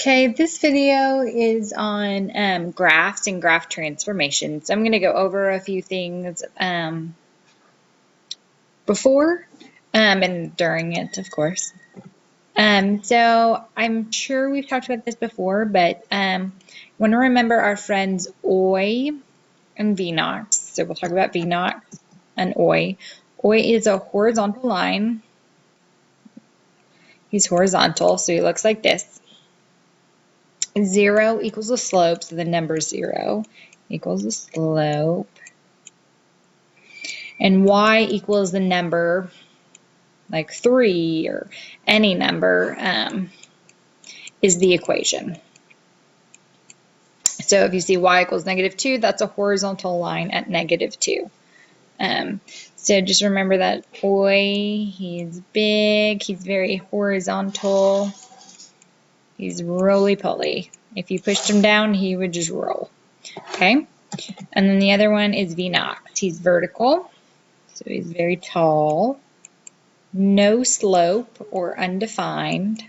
Okay, this video is on graphs and graph transformations. So I'm going to go over a few things before and during it, of course. So I'm sure we've talked about this before, but want to remember our friends OI and VNOX. So we'll talk about VNOX and OI. OI is a horizontal line. He's horizontal, so he looks like this. 0 equals the slope, so the number 0 equals the slope. And y equals the number, like 3 or any number, is the equation. So if you see y equals -2, that's a horizontal line at -2. So just remember that he's big, he's very horizontal, he's roly-poly. If you pushed him down, he would just roll. Okay? And then the other one is VNOX. He's vertical, so he's very tall, no slope or undefined.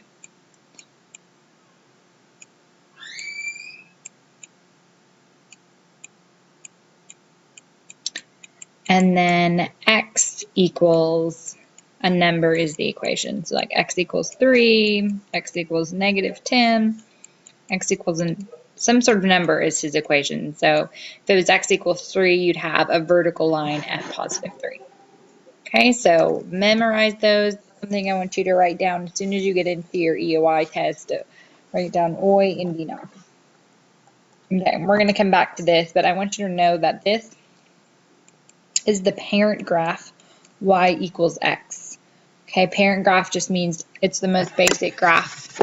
And then x equals a number is the equation. So like x equals 3, x equals -10, x equals some sort of number is his equation. So if it was x equals 3, you'd have a vertical line at +3. Okay, so memorize those. Something I want you to write down as soon as you get into your EOI test. Write down OI and VNOX. Okay, we're going to come back to this, but I want you to know that this is the parent graph, y equals x. Okay, parent graph just means it's the most basic graph.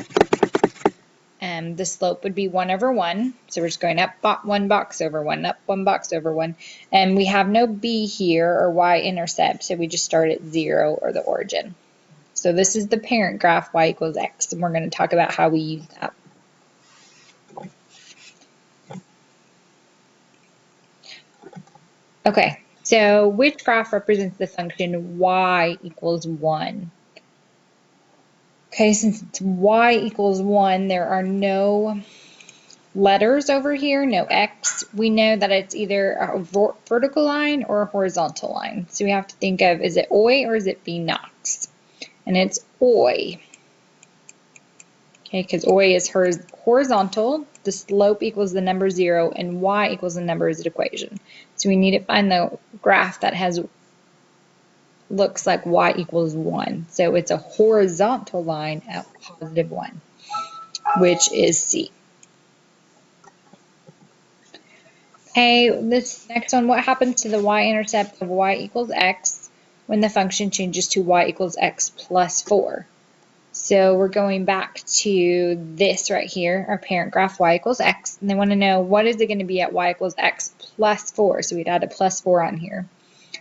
And the slope would be 1/1. So we're just going up 1 box over 1, up 1 box over 1. And we have no b here or y-intercept, so we just start at 0 or the origin. So this is the parent graph, y equals x, and we're going to talk about how we use that. Okay, so which graph represents the function y equals 1? Okay, since it's y equals 1, there are no letters over here, no x. We know that it's either a vertical line or a horizontal line. So we have to think of, is it OI or is it VNOX? And it's OI. Okay, because OI is horizontal, the slope equals the number 0, and y equals the number is the equation. So we need to find the graph that looks like y equals 1. So it's a horizontal line at +1, which is C. Okay, this next one, what happens to the y-intercept of y equals x when the function changes to y equals x plus 4? So we're going back to this right here, our parent graph y equals x, and they want to know what is it going to be at y equals x plus 4, so we'd add a plus 4 on here.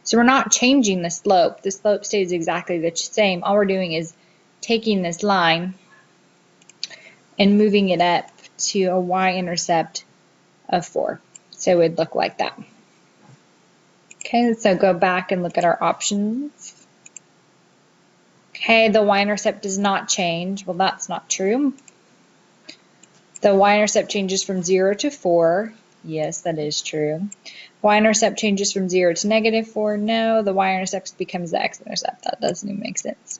So we're not changing the slope stays exactly the same. All we're doing is taking this line and moving it up to a y-intercept of 4. So it would look like that. Okay, so go back and look at our options. Okay, the y-intercept does not change. Well, that's not true. The y-intercept changes from 0 to 4. Yes, that is true. Y-intercept changes from 0 to -4. No, the y-intercept becomes the x-intercept. That doesn't even make sense.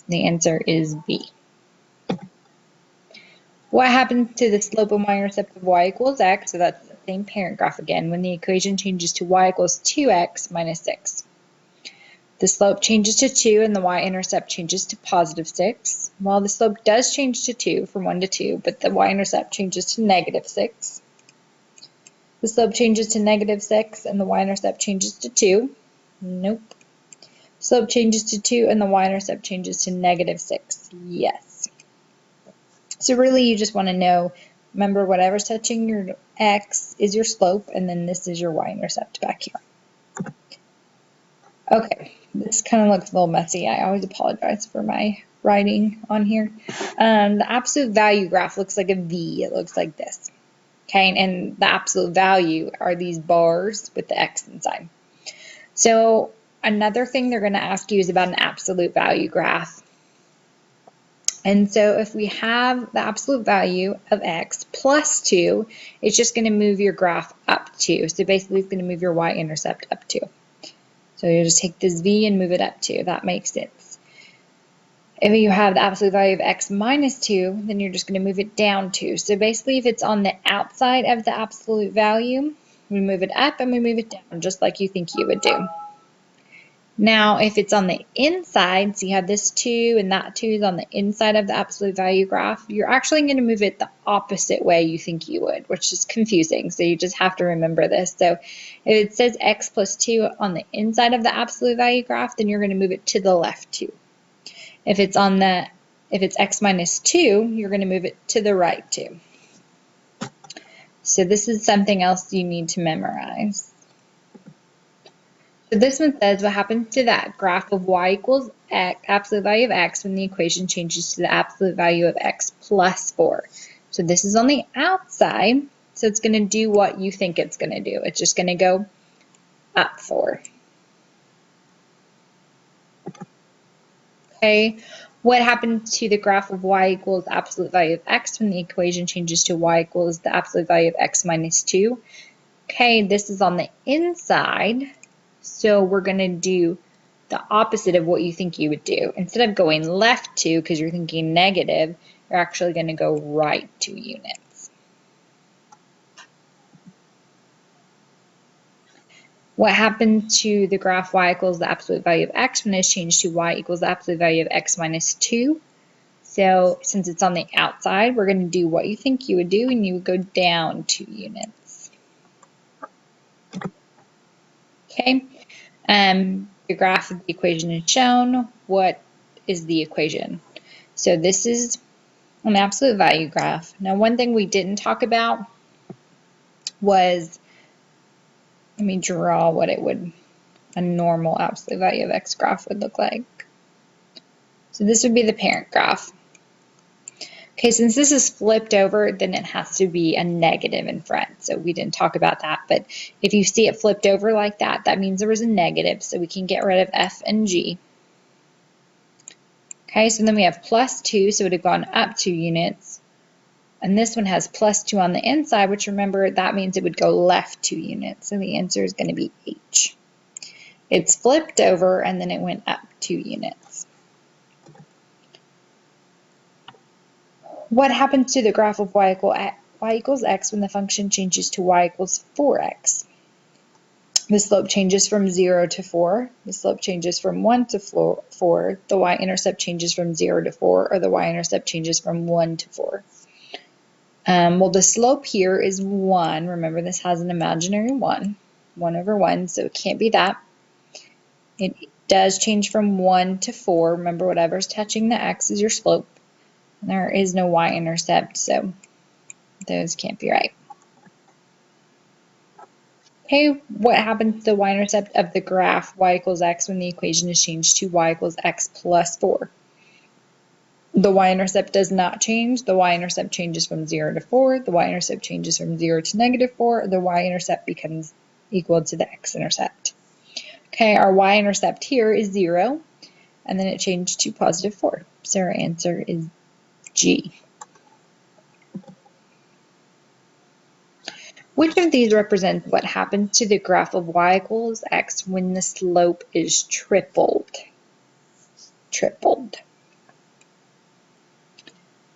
The answer is B. What happens to the slope of y-intercept of y equals x? So that's the same parent graph again when the equation changes to y equals 2x minus 6. The slope changes to 2 and the y-intercept changes to +6. Well, the slope does change to 2 from 1 to 2, but the y-intercept changes to -6. The slope changes to -6 and the y-intercept changes to 2. Nope. Slope changes to 2 and the y-intercept changes to -6. Yes. So really you just want to know, remember whatever's touching your x is your slope, and then this is your y-intercept back here. Okay, this kind of looks a little messy. I always apologize for my writing on here. The absolute value graph looks like a V. It looks like this. Okay, and the absolute value are these bars with the x inside. So another thing they're going to ask you is about an absolute value graph. And so if we have the absolute value of x plus 2, it's just going to move your graph up 2. So basically it's going to move your y-intercept up 2. So you just take this v and move it up 2. That makes sense. If you have the absolute value of x minus 2, then you're just going to move it down 2. So basically if it's on the outside of the absolute value, we move it up and we move it down, just like you think you would do. Now, if it's on the inside, so you have this 2 and that 2 is on the inside of the absolute value graph, you're actually going to move it the opposite way you think you would, which is confusing. So you just have to remember this. So if it says x plus 2 on the inside of the absolute value graph, then you're going to move it to the left 2. If it's x minus 2, you're going to move it to the right 2. So this is something else you need to memorize. So this one says what happens to that graph of y equals x, absolute value of x, when the equation changes to the absolute value of x plus 4. So this is on the outside, so it's going to do what you think it's going to do. It's just going to go up 4. Okay, what happens to the graph of y equals absolute value of x when the equation changes to y equals the absolute value of x minus 2? Okay, this is on the inside. So we're going to do the opposite of what you think you would do. Instead of going left 2 because you're thinking negative, you're actually going to go right 2 units. What happens to the graph y equals the absolute value of x when it's changed to y equals the absolute value of x minus 2? So since it's on the outside, we're going to do what you think you would do, and you would go down 2 units. Okay. The graph of the equation is shown. What is the equation? So this is an absolute value graph. Now, one thing we didn't talk about was, let me draw what a normal absolute value of x graph would look like. So this would be the parent graph. Okay, since this is flipped over, then it has to be a negative in front. So we didn't talk about that, but if you see it flipped over like that, that means there was a negative, so we can get rid of f and g. Okay, so then we have plus 2, so it would have gone up 2 units. And this one has plus 2 on the inside, which remember, that means it would go left 2 units. So the answer is going to be H. It's flipped over, and then it went up 2 units. What happens to the graph of y equals x when the function changes to y equals 4x? The slope changes from 0 to 4. The slope changes from 1 to 4. The y-intercept changes from 0 to 4, or the y-intercept changes from 1 to 4. Well, the slope here is 1. Remember, this has an imaginary 1 over 1, so it can't be that. It does change from 1 to 4. Remember, whatever's touching the x is your slope. There is no y-intercept, so those can't be right. Okay, what happens to the y-intercept of the graph y equals x when the equation is changed to y equals x plus 4? The y-intercept does not change. The y-intercept changes from 0 to 4. The y-intercept changes from 0 to negative 4. The y-intercept becomes equal to the x-intercept. Okay, our y-intercept here is 0, and then it changed to positive 4. So our answer is G. Which of these represents what happens to the graph of y equals x when the slope is tripled?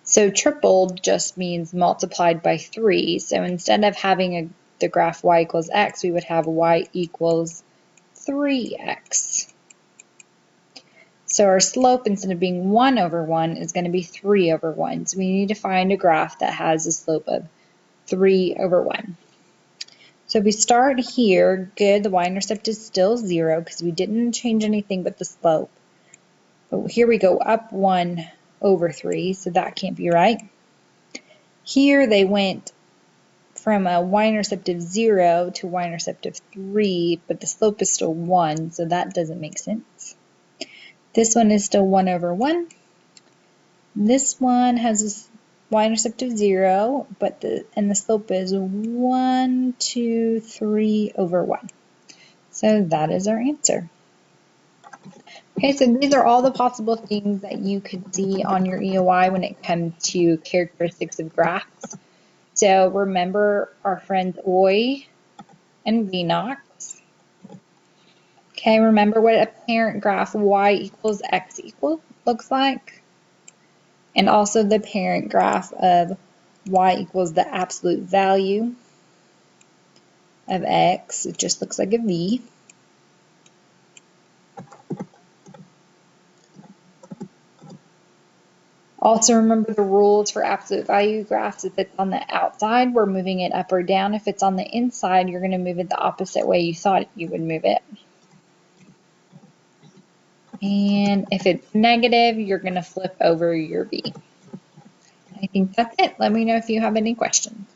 So tripled just means multiplied by 3. So instead of having the graph y equals x, we would have y equals 3x. So our slope, instead of being 1 over 1, is going to be 3 over 1. So we need to find a graph that has a slope of 3 over 1. So if we start here, good, the y-intercept is still 0 because we didn't change anything but the slope. But here we go up 1 over 3, so that can't be right. Here they went from a y-intercept of 0 to a y-intercept of 3, but the slope is still 1, so that doesn't make sense. This one is still 1 over 1. This one has a y-intercept of 0, but the slope is 1, 2, 3 over 1. So that is our answer. Okay, so these are all the possible things that you could see on your EOI when it comes to characteristics of graphs. So remember our friends OI and VNOX. Okay, remember what a parent graph y equals x equal looks like. And also the parent graph of y equals the absolute value of x. It just looks like a V. Also remember the rules for absolute value graphs. If it's on the outside, we're moving it up or down. If it's on the inside, you're going to move it the opposite way you thought you would move it. And if it's negative, you're going to flip over your V. I think that's it. Let me know if you have any questions.